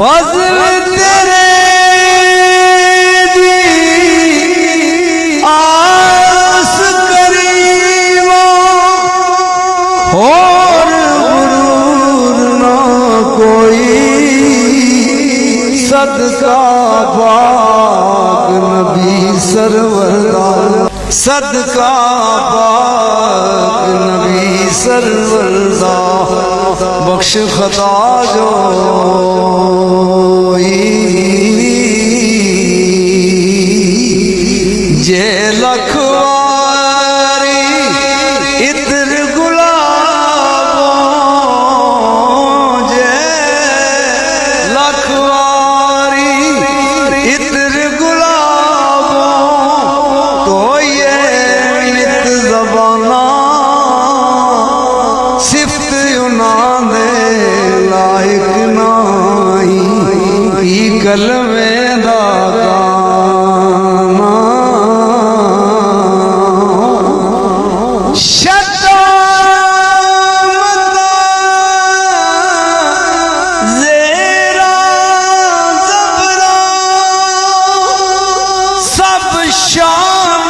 फजल तेरे दी आस करीमो और गुरूर ना कोई सदका पाक नबी सरवर दा सदका पाक नबी सरवर दा बख्श खता जो जे लखवारी इतर गुलाबों जे लखवारी इतर गुलाबों तो ये नित ज़बाना सिफ्त उन्हां लायक नाई की कलमे दा गाना ज़ेरा ज़बरा सब शान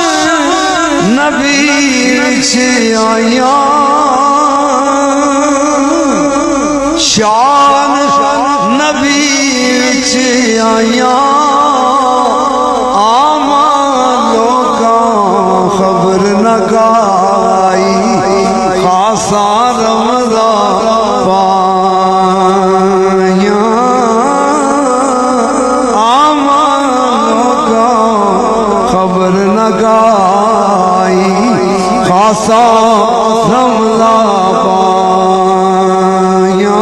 नबी विच आया शान नबी विच आया आमा लोकां खबर न गाई खासा रमज़ा पाया आमा लोकां खबर न गाई खासा रमज़ा पाया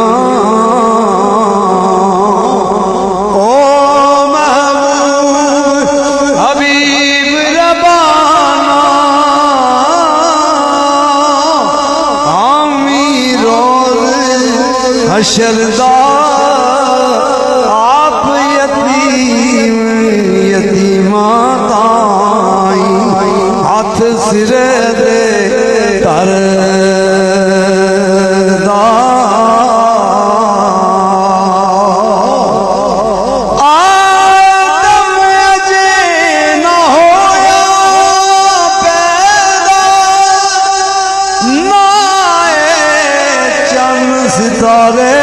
ओ महबूब हबीब रबाना हशरदा आप यतीम यतीमा ताई हाथ सिरे दे तरदा आदम अजे न होया पैदा ना चंद सितारे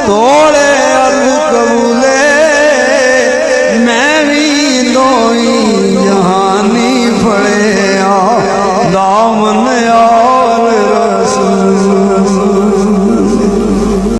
तो